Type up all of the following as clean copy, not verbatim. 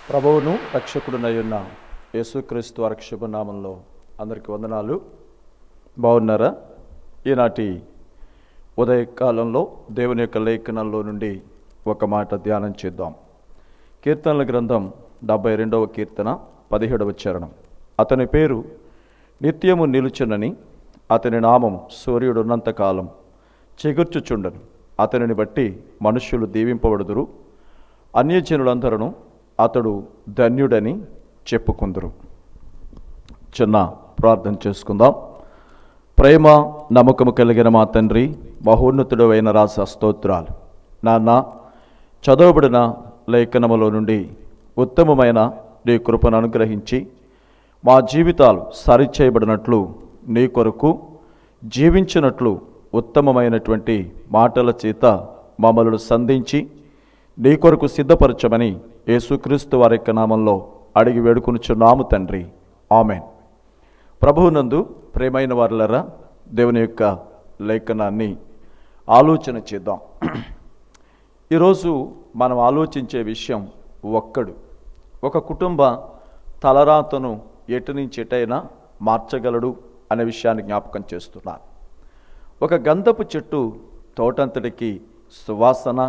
ప్రభువును రక్షకుడునయున్న యేసుక్రీస్తు వారి శుభనామంలో అందరికీ వందనాలు. బాగున్నారా? ఈనాటి ఉదయకాలంలో దేవుని యొక్క లేఖనంలో నుండి ఒక మాట ధ్యానం చేద్దాం. కీర్తనల గ్రంథం 72వ కీర్తన 17వ చరణం. అతని పేరు నిత్యము నిలుచునని, అతని నామం సూర్యుడున్నంతకాలం చెగుర్చుచుండను. అతనిని బట్టి మనుష్యులు దీవింపబడుదురు, అన్యజనులందరూ అతడు ధన్యుడని చెప్పుకుందరు. చిన్న ప్రార్థన చేసుకుందాం. ప్రేమ నమ్మకము కలిగిన మా తండ్రి, మహోన్నతుడు అయిన రాజా, స్తోత్రాలు నాన్న. చదవబడిన లేఖనములో నుండి ఉత్తమమైన నీ కృపను అనుగ్రహించి మా జీవితాలు సరిచేయబడినట్లు, నీ కొరకు జీవించినట్లు ఉత్తమమైనటువంటి మాటల చేత మమ్మల్ని సంధించి నీ కొరకు సిద్ధపరచమని యేసుక్రీస్తు వారి యొక్క నామంలో అడిగి వేడుకొనుచున్నాము తండ్రి, ఆమెన్. ప్రభువునందు ప్రేమైన వారులరా, దేవుని యొక్క లేఖనాన్ని ఆలోచన చేద్దాం. ఈరోజు మనం ఆలోచించే విషయం ఒక్కడు. ఒక కుటుంబ తలరాతను ఎటు నుంచి ఎటైనా మార్చగలడు అనే విషయాన్ని జ్ఞాపకం చేస్తున్నాను. ఒక గంధపు చెట్టు తోటంతటికి సువాసన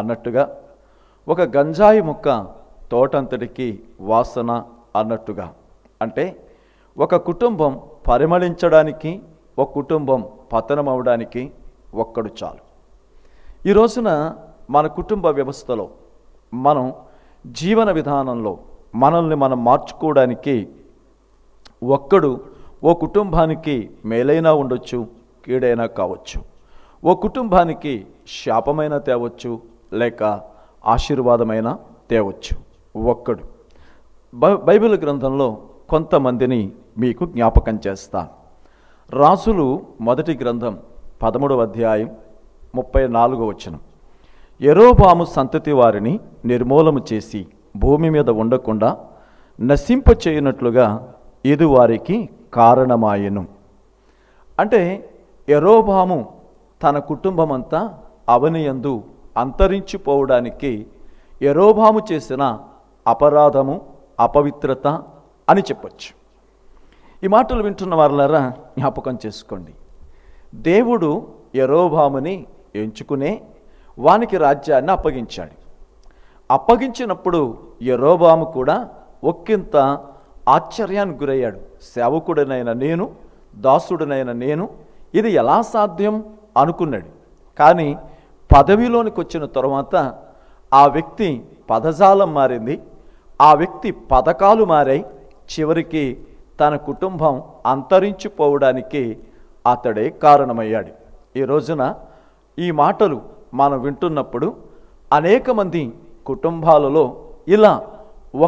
అన్నట్టుగా, ఒక గంజాయి మొక్క తోటంతటికి వాసన అన్నట్టుగా, అంటే ఒక కుటుంబం పరిమళించడానికి, ఒక కుటుంబం పతనం అవడానికి ఒక్కడు చాలు. ఈ రోజున మన కుటుంబ వ్యవస్థలో, మనం జీవన విధానంలో మనల్ని మనం మార్చుకోవడానికి ఒక్కడు ఓ కుటుంబానికి మేలైనా ఉండొచ్చు, కీడైనా కావచ్చు. ఓ కుటుంబానికి శాపమైన తేవచ్చు, లేక ఆశీర్వాదమైన తేవచ్చు. ఒక్కడు. బైబిల్ గ్రంథంలో కొంతమందిని మీకు జ్ఞాపకం చేస్తాను. రాజులు మొదటి గ్రంథం 13వ అధ్యాయం 34వ వచనం. యెరోబాము సంతతి వారిని నిర్మూలము చేసి భూమి మీద ఉండకుండా నశింపచేయునట్లుగా ఇది వారికి కారణమాయెను. అంటే యెరోబాము తన కుటుంబమంతా అవనియందు అంతరించిపోవడానికి యెరోబాము చేసిన అపరాధము, అపవిత్రత అని చెప్పచ్చు. ఈ మాటలు వింటున్న వారులారా, జ్ఞాపకం చేసుకోండి. దేవుడు యెరోబాముని ఎంచుకునే వానికి రాజ్యాన్ని అప్పగించాడు. అప్పగించినప్పుడు యెరోబాము కూడా ఒక్కింత ఆశ్చర్యానికి గురయ్యాడు. సేవకుడినైన నేను, దాసుడినైన నేను, ఇది ఎలా సాధ్యం అనుకున్నాడు. కానీ పదవిలోనికి వచ్చిన తర్వాత ఆ వ్యక్తి పదజాలం మారింది, ఆ వ్యక్తి పథకాలు మారాయి. చివరికి తన కుటుంబం అంతరించిపోవడానికి అతడే కారణమయ్యాడు. ఈ రోజున ఈ మాటలు మనం వింటున్నప్పుడు అనేక మంది కుటుంబాలలో ఇలా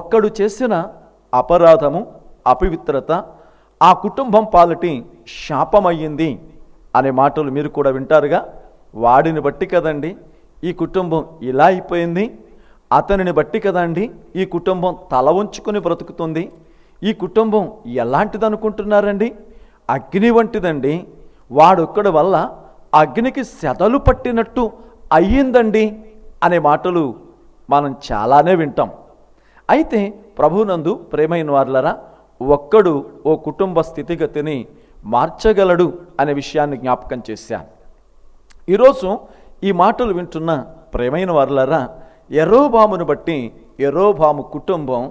ఒక్కడు చేసిన అపరాధము, అపవిత్రత ఆ కుటుంబం పాలటి శాపమయ్యింది అనే మాటలు మీరు కూడా వింటారుగా. వాడిని బట్టి కదండి ఈ కుటుంబం ఇలా అయిపోయింది, అతనిని బట్టి కదండి ఈ కుటుంబం తల ఉంచుకొని బ్రతుకుతుంది, ఈ కుటుంబం ఎలాంటిది అనుకుంటున్నారండి, అగ్ని వంటిదండి, వాడొక్కడి వల్ల అగ్నికి సెదలు పట్టినట్టు అయ్యిందండి అనే మాటలు మనం చాలానే వింటాం. అయితే ప్రభువునందు ప్రేమైన వారులరా, ఒక్కడు ఓ కుటుంబ స్థితిగతిని మార్చగలడు అనే విషయాన్ని జ్ఞాపకం చేశాను. ఈరోజు ఈ మాటలు వింటున్న ప్రేమైన వారులారా, యెరోబామును బట్టి యెరోబాము కుటుంబం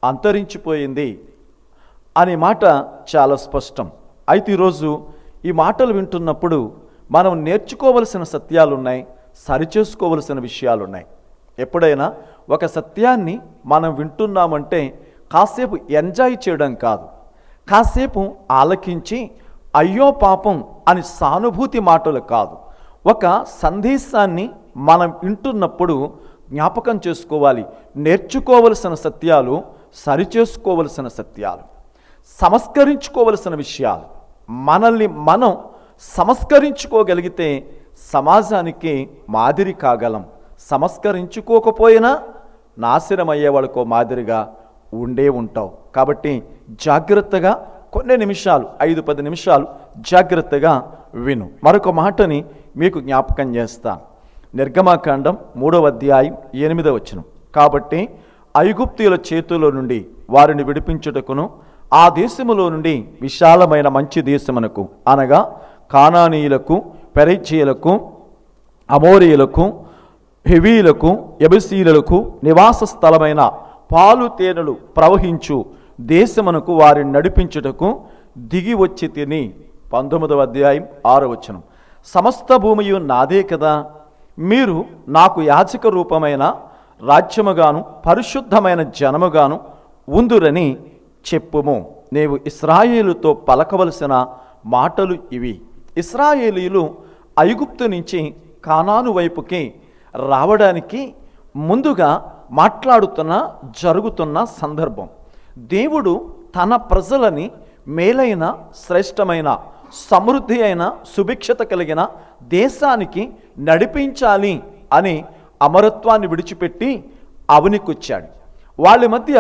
అంతరించిపోయింది అనే మాట చాలా స్పష్టం. అయితే ఈరోజు ఈ మాటలు వింటున్నప్పుడు మనం నేర్చుకోవలసిన సత్యాలు ఉన్నాయి, సరిచేసుకోవలసిన విషయాలు ఉన్నాయి. ఎప్పుడైనా ఒక సత్యాన్ని మనం వింటున్నామంటే కాసేపు ఎంజాయ్ చేయడం కాదు, కాసేపు ఆలకించి అయ్యో పాపం అని సానుభూతి మాటలు కాదు. ఒక సందేశాన్ని మనం వింటున్నప్పుడు జ్ఞాపకం చేసుకోవాలి. నేర్చుకోవలసిన సత్యాలు, సరిచేసుకోవలసిన సత్యాలు, సంస్కరించుకోవలసిన విషయాలు. మనల్ని మనం సంస్కరించుకోగలిగితే సమాజానికి మాదిరి కాగలం. సంస్కరించుకోకపోయినా నాశనమయ్యేవాళ్ళకో మాదిరిగా ఉండే ఉంటావు. కాబట్టి జాగ్రత్తగా కొన్ని నిమిషాలు, 5-10 నిమిషాలు జాగ్రత్తగా విను. మరొక మాటని మీకు జ్ఞాపకం చేస్తాను. నిర్గమాకాండం 3వ అధ్యాయం 8వ వచనం. కాబట్టి ఐగుప్తీయుల చేతిలో నుండి వారిని విడిపించుటకును ఆ దేశములో నుండి విశాలమైన మంచి దేశమునకు అనగా కానానీయులకు, పెరిజ్జీయులకు, అమోరీయులకు, హెవీలకు, యెబూసీయులకు నివాస స్థలమైన పాలు తేనెలు ప్రవహించు దేశమునకు వారిని నడిపించుటకు దిగి వచ్చి తిని. 19వ అధ్యాయం 6వ వచనం. సమస్త భూమియు నాదే కదా, మీరు నాకు యాజక రూపమైన రాజ్యముగాను పరిశుద్ధమైన జనముగాను ఉందురని చెప్పుము. నీవు ఇశ్రాయేలుతో పలకవలసిన మాటలు ఇవి. ఇశ్రాయేలీయులు ఐగుప్తు నుంచి కానాను వైపుకి రావడానికి ముందుగా జరుగుతున్న సందర్భం. దేవుడు తన ప్రజలని మేలైన, శ్రేష్టమైన, సమృద్ధి అయిన, సుభిక్షత కలిగిన దేశానికి నడిపించాలి అని అమరత్వాన్ని విడిచిపెట్టి అవనికొచ్చాడు. వాళ్ళ మధ్య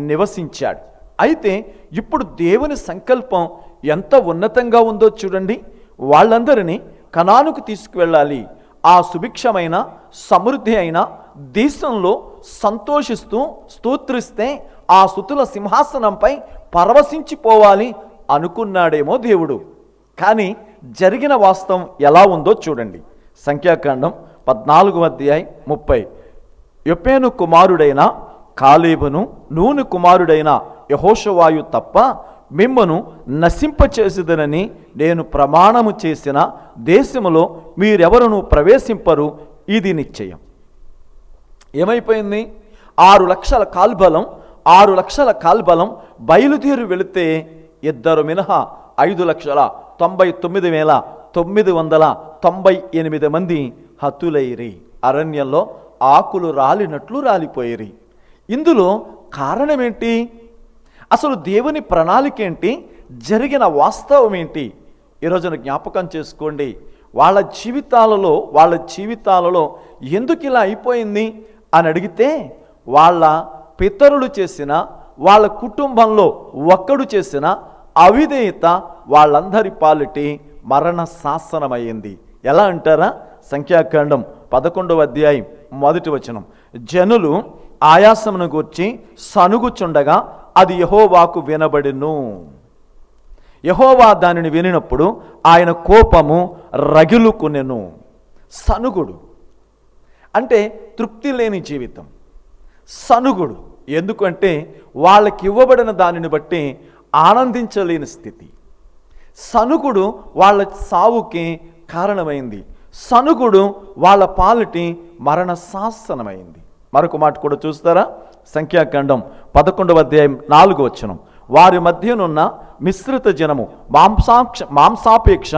నివసించాడు. అయితే ఇప్పుడు దేవుని సంకల్పం ఎంత ఉన్నతంగా ఉందో చూడండి. వాళ్ళందరినీ కనానుకు తీసుకువెళ్ళాలి. ఆ సుభిక్షమైన, సమృద్ధి అయిన దేశంలో సంతోషిస్తూ స్తోత్రిస్తే ఆ స్తుతుల సింహాసనంపై పరవశించిపోవాలి అనుకున్నాడేమో దేవుడు. కానీ జరిగిన వాస్తవం ఎలా ఉందో చూడండి. సంఖ్యాకాండం 14వ అధ్యాయం 30. యొప్పేను కుమారుడైన కాలేబును, నూను కుమారుడైన యెహోషువాయు తప్ప మిమ్మను నశింపచేసేదనని నేను ప్రమాణము చేసిన దేశములో మీరెవరును ప్రవేశింపరు, ఇది నిశ్చయం. ఏమైపోయింది? 6 లక్షల కాల్బలం బయలుదేరి వెళితే 2 మినహా 5,99,998 మంది హతులైరి. అరణ్యంలో ఆకులు రాలినట్లు రాలిపోయిరి. ఇందులో కారణమేంటి? అసలు దేవుని ప్రణాళిక ఏంటి? జరిగిన వాస్తవం ఏంటి? ఈరోజున జ్ఞాపకం చేసుకోండి. వాళ్ళ జీవితాలలో ఎందుకు ఇలా అయిపోయింది అని అడిగితే, వాళ్ళ పితరులు చేసిన, వాళ్ళ కుటుంబంలో ఒక్కడు చేసిన అవిధేయత వాళ్ళందరి పాలిటి మరణ శాసనమైంది. ఎలా అంటారా? సంఖ్యాకాండం 11వ అధ్యాయం 1వ వచనం. జనులు ఆయాసమును గూర్చి సనుగుచుండగా అది యెహోవాకు వినబడెను. యెహోవా దానిని వినినప్పుడు ఆయన కోపము రగిలుకొనెను. సనుగుడు అంటే తృప్తి లేని జీవితం. సనుగుడు ఎందుకంటే వాళ్ళకి ఇవ్వబడిన దానిని బట్టి ఆనందించలేని స్థితి. సనుగుడు వాళ్ళ సావుకి కారణమైంది. సనుగుడు వాళ్ళ పాలిటి మరణ శాసనమైంది. మరొక మాట కూడా చూస్తారా? సంఖ్యాకాండం 11వ అధ్యాయం 4వ వచనం. వారి మధ్యనున్న మిశ్రిత జనము మాంసాపేక్ష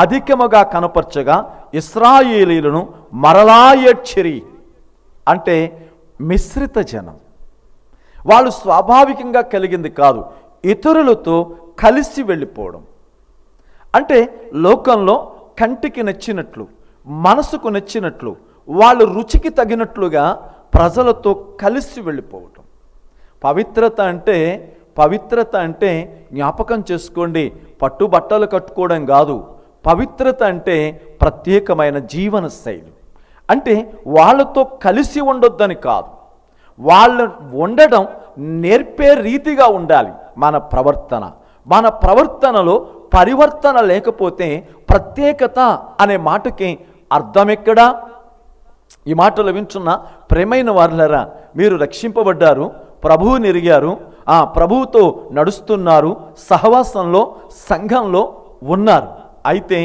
అధికముగా కనపరచగా ఇశ్రాయేలీయులను మరలా ఏడ్చిరి. అంటే మిశ్రిత జనం, వాళ్ళు స్వాభావికంగా కలిగింది కాదు, ఇతరులతో కలిసి వెళ్ళిపోవడం. అంటే లోకంలో కంటికి నచ్చినట్లు, మనసుకు నచ్చినట్లు, వాళ్ళు రుచికి తగినట్లుగా ప్రజలతో కలిసి వెళ్ళిపోవటం. పవిత్రత అంటే జ్ఞాపకం చేసుకోండి, పట్టుబట్టలు కట్టుకోవడం కాదు. పవిత్రత అంటే ప్రత్యేకమైన జీవన శైలి. అంటే వాళ్ళతో కలిసి ఉండొద్దని కాదు, వాళ్ళు ఉండడం నేర్పే రీతిగా ఉండాలి మన ప్రవర్తనలో పరివర్తన లేకపోతే ప్రత్యేకత అనే మాటకి అర్థం ఎక్కడా? ఈ మాటలు వింటున్న ప్రేమైన వారులారా, మీరు రక్షింపబడ్డారు, ప్రభువుని ఎరిగారు, ఆ ప్రభువుతో నడుస్తున్నారు, సహవాసంలో సంఘంలో ఉన్నారు. అయితే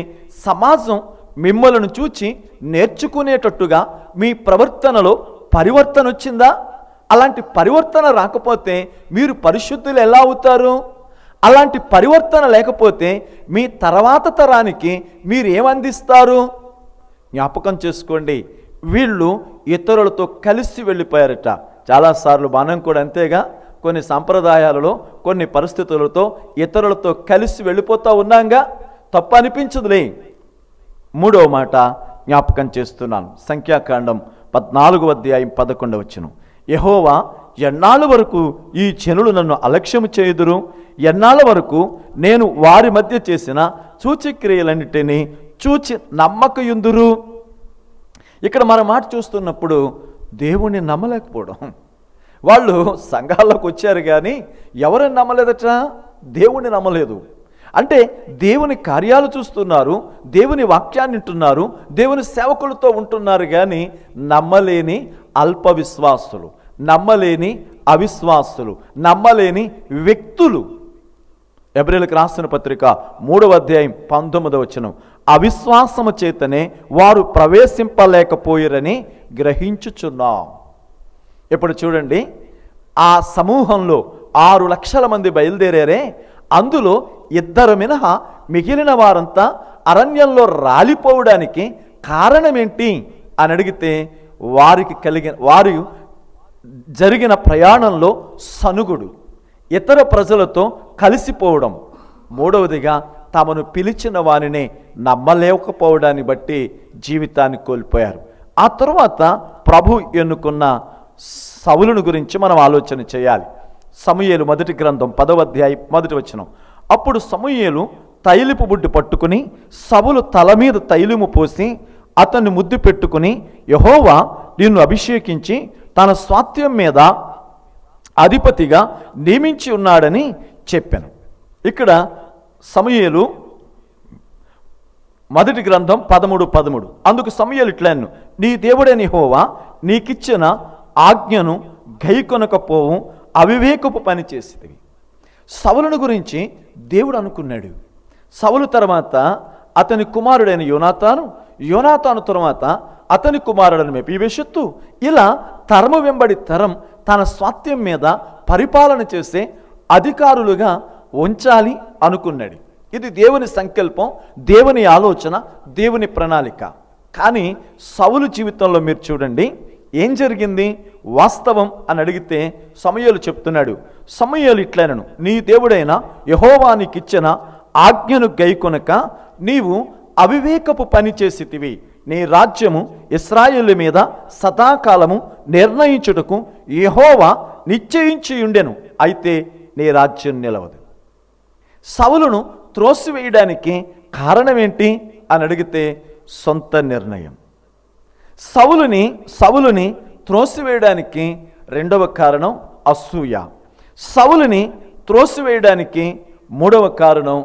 సమాజం మిమ్మల్ని చూచి నేర్చుకునేటట్టుగా మీ ప్రవర్తనలో పరివర్తన వచ్చిందా? అలాంటి పరివర్తన రాకపోతే మీరు పరిశుద్ధులు ఎలా అవుతారు? అలాంటి పరివర్తన లేకపోతే మీ తర్వాత తరానికి మీరు ఏమందిస్తారు? జ్ఞాపకం చేసుకోండి, వీళ్ళు ఇతరులతో కలిసి వెళ్ళిపోయారట. చాలాసార్లు మనం కూడా అంతేగా, కొన్ని సంప్రదాయాలలో కొన్ని పరిస్థితులతో ఇతరులతో కలిసి వెళ్ళిపోతూ ఉన్నాంగా. తప్పు అనిపించదులే. 3వ మాట జ్ఞాపకం చేస్తున్నాను. సంఖ్యాకాండం 14వ అధ్యాయం 11వ వచనం. యెహోవా, ఎన్నాళ్ళ వరకు ఈ జనులు నన్ను అలక్ష్యము చేయుదురు? ఎన్నాళ్ళ వరకు నేను వారి మధ్య చేసిన సూచక్రియలన్నిటినీ చూచి నమ్మకయుందురు? ఇక్కడ మన మాట చూస్తున్నప్పుడు దేవుణ్ణి నమ్మలేకపోవడం, వాళ్ళు సంఘాల్లోకి వచ్చారు కానీ ఎవరిని నమ్మలేదట? దేవుణ్ణి నమ్మలేదు. అంటే దేవుని కార్యాలు చూస్తున్నారు, దేవుని వాక్యాన్ని వింటున్నారు, దేవుని సేవకులతో ఉంటున్నారు, కానీ నమ్మలేని అల్ప విశ్వాసులు, నమ్మలేని అవిశ్వాసులు, నమ్మలేని వ్యక్తులు. ఎబ్రేలుకు రాసిన పత్రిక 3వ అధ్యాయం 19వ వచనం, అవిశ్వాసము చేతనే వారు ప్రవేశింపలేకపోయిరని గ్రహించుచున్నాం. ఇప్పుడు చూడండి, ఆ సమూహంలో 6 లక్షల మంది బయలుదేరారే, అందులో 2 మినహా మిగిలిన వారంతా అరణ్యంలో రాలిపోవడానికి కారణమేంటి అని అడిగితే, వారు జరిగిన ప్రయాణంలో సనుగుడు, ఇతర ప్రజలతో కలిసిపోవడం, మూడవదిగా తమను పిలిచిన వారిని నమ్మలేకపోవడాన్ని బట్టి జీవితాన్ని కోల్పోయారు. ఆ తరువాత ప్రభు ఎన్నుకున్న సౌలును గురించి మనం ఆలోచన చేయాలి. సమూయేలు మొదటి గ్రంథం 10వ అధ్యాయం 1వ వచనం, అప్పుడు సమూయేలు తైలపు బుడ్డి పట్టుకుని సౌలు తల మీద తైలము పోసి అతన్ని ముద్దు పెట్టుకుని, యెహోవా నిన్ను అభిషేకించి తన స్వాస్థ్యం మీద అధిపతిగా నియమించి ఉన్నాడని చెప్పాను. ఇక్కడ సమూయేలు మొదటి గ్రంథం 13:13, అందుకు సమూయేలు ఇట్లను, నీ దేవుడైన యెహోవా నీకిచ్చిన ఆజ్ఞను గైకొనకపోవు అవివేకపు పని చేసేది. సౌలును గురించి దేవుడు అనుకున్నాడు. సౌలు తర్వాత అతని కుమారుడైన యోనాతాను, యోనాతాను తర్వాత అతని కుమారుడైన మెఫీబోషెతు, ఇలా తరము వెంబడి తరం తన స్వాస్థ్యం మీద పరిపాలన చేసే అధికారులుగా ఉంచాలి అనుకున్నాడు. ఇది దేవుని సంకల్పం, దేవుని ఆలోచన, దేవుని ప్రణాళిక. కానీ సౌలు జీవితంలో మీరు చూడండి ఏం జరిగింది వాస్తవం అని అడిగితే సమూయేలు చెప్తున్నాడు. సమూయేలు ఇట్లనను, నీ దేవుడైన యెహోవా నీకిచ్చిన ఆజ్ఞను గైకొనక నీవు అవివేకపు పని చేసితివి. నీ రాజ్యము ఇశ్రాయేలు మీద సదాకాలము నిర్ణయించుటకు యెహోవా నిశ్చయించి ఉండెను, అయితే నీ రాజ్యం నిలవదు. సౌలును త్రోసివేయడానికి కారణమేంటి అని అడిగితే సొంత నిర్ణయం. సౌలుని త్రోసివేయడానికి రెండవ కారణం అసూయ. సౌలుని త్రోసివేయడానికి మూడవ కారణం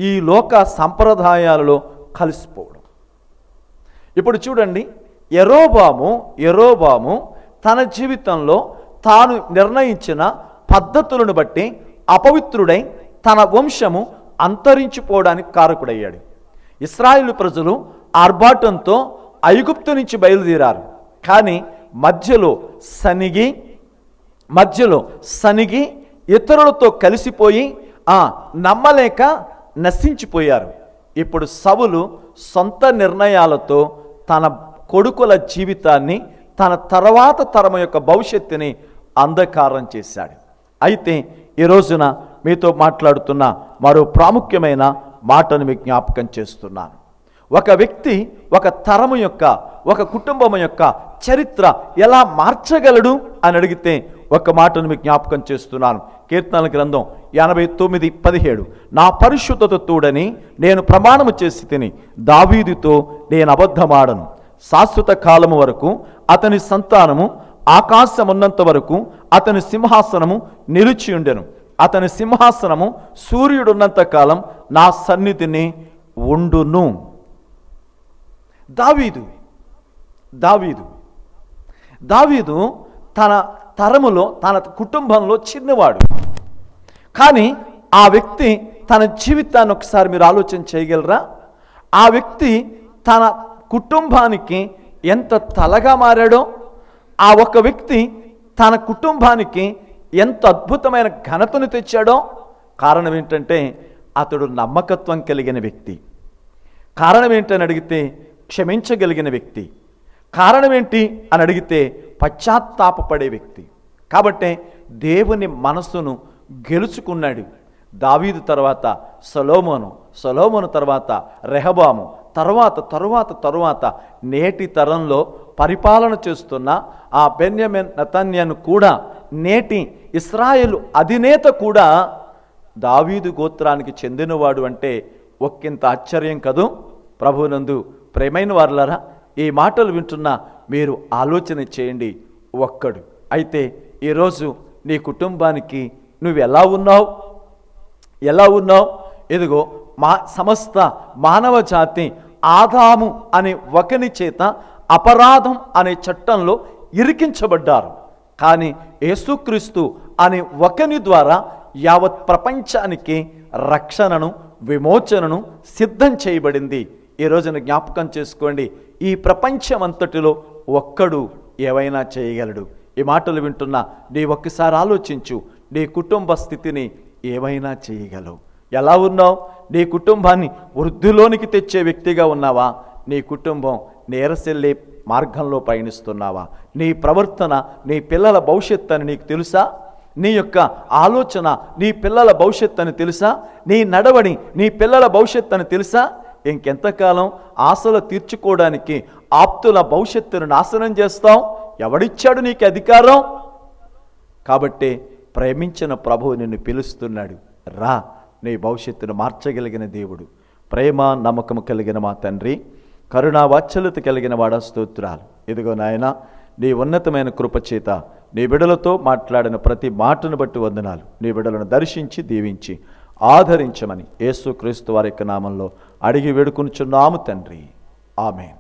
ఈ లోక సంప్రదాయాలలో కలిసిపోవడం. ఇప్పుడు చూడండి, యెరోబాము తన జీవితంలో తాను నిర్ణయించిన పద్ధతులను బట్టి అపవిత్రుడై తన వంశము అంతరించిపోవడానికి కారకుడయ్యాడు. ఇశ్రాయేలు ప్రజలు ఆర్భాటంతో ఐగుప్తు నుంచి బయలుదేరారు, కానీ మధ్యలో సనిగి ఇతరులతో కలిసిపోయి నమ్మలేక నశించిపోయారు. ఇప్పుడు సౌలు సొంత నిర్ణయాలతో తన కొడుకుల జీవితాన్ని, తన తర్వాత తరం యొక్క భవిష్యత్తుని అంధకారం చేశాడు. అయితే ఈ రోజున మీతో మాట్లాడుతున్న మరో ప్రాముఖ్యమైన మాటను మీకు జ్ఞాపకం చేస్తున్నాను. ఒక వ్యక్తి ఒక తరము యొక్క, ఒక కుటుంబం యొక్క చరిత్ర ఎలా మార్చగలడు అని అడిగితే ఒక మాటను మీకు జ్ఞాపకం చేస్తున్నాను. కీర్తనల గ్రంథం 89:17, నా పరిశుద్ధత తోడని నేను ప్రమాణము చేసి తిని దావీదుతో నేను అబద్ధమాడను. శాశ్వత కాలము వరకు అతని సంతానము, ఆకాశమున్నంత వరకు అతని సింహాసనము నిలిచి ఉండెను. అతని సింహాసనము సూర్యుడున్నంత కాలం నా సన్నిధిని ఉండును. దావీదు తన తరములో, తన కుటుంబంలో చిన్నవాడు. కానీ ఆ వ్యక్తి తన జీవితాన్ని ఒకసారి మీరు ఆలోచన చేయగలరా? ఆ వ్యక్తి తన కుటుంబానికి ఎంత తలగా మారాడో, ఆ ఒక వ్యక్తి తన కుటుంబానికి ఎంత అద్భుతమైన ఘనతను తెచ్చాడో. కారణం ఏంటంటే అతడు నమ్మకత్వం కలిగిన వ్యక్తి. కారణం ఏంటని అడిగితే క్షమించగలిగిన వ్యక్తి. కారణం ఏంటి అని అడిగితే పశ్చాత్తాపపడే వ్యక్తి. కాబట్టే దేవుని మనసును గెలుచుకున్నాడు. దావీదు తర్వాత సొలొమోను తర్వాత రెహబాము, తరువాత నేటి తరంలో పరిపాలన చేస్తున్న ఆ బెన్యామిన్ నెతన్యాను కూడా, నేటి ఇశ్రాయేలు అధినేత కూడా దావీదు గోత్రానికి చెందినవాడు అంటే ఒక్కింత ఆశ్చర్యం కదూ. ప్రభువునందు ప్రేమైన వారలారా, ఈ మాటలు వింటున్న మీరు ఆలోచన చేయండి. అయితే ఈరోజు నీ కుటుంబానికి నువ్వు ఎలా ఉన్నావు? ఇదిగో సమస్త మానవ జాతి ఆదాము అనే ఒకని చేత అపరాధం అనే చట్టంలో ఇరికించబడ్డారు. కానీ యేసుక్రీస్తు అనే ఒకని ద్వారా యావత్ ప్రపంచానికి రక్షణను, విమోచనను సిద్ధం చేయబడింది. ఈ రోజున జ్ఞాపకం చేసుకోండి, ఈ ప్రపంచమంతటిలో ఒక్కడు ఏవైనా చేయగలడు. ఈ మాటలు వింటున్న నీ ఒక్కసారి ఆలోచించు, నీ కుటుంబ స్థితిని ఏమైనా చేయగలవు. ఎలా ఉన్నావు? నీ కుటుంబాన్ని వృద్ధిలోనికి తెచ్చే వ్యక్తిగా ఉన్నావా? నీ కుటుంబం నేరసెల్లే మార్గంలో పయనిస్తున్నావా? నీ ప్రవర్తన నీ పిల్లల భవిష్యత్తు అని నీకు తెలుసా? నీ యొక్క ఆలోచన నీ పిల్లల భవిష్యత్తు అని తెలుసా? నీ నడవడి నీ పిల్లల భవిష్యత్తు అని తెలుసా? ఇంకెంతకాలం ఆశలు తీర్చుకోవడానికి ఆప్తుల భవిష్యత్తును నాశనం చేస్తావు? ఎవడిచ్చాడు నీకు అధికారం? కాబట్టి ప్రేమించిన ప్రభువు నిన్ను పిలుస్తున్నాడు, రా, నీ భవిష్యత్తును మార్చగలిగిన దేవుడు. ప్రేమ నమ్మకము కలిగిన మా తండ్రి, కరుణా వాత్సల్యత కలిగిన వాడా, స్తోత్రాలు. ఇదిగో నాయన, నీ ఉన్నతమైన కృపచేత నీ బిడ్డలతో మాట్లాడిన ప్రతి మాటను బట్టి వందనాలు. నీ బిడ్డలను దర్శించి దీవించి ఆదరించమని యేసుక్రీస్తు వారి యొక్క నామంలో అడిగి వేడుకొనుచున్నాము తండ్రి, ఆమేన్.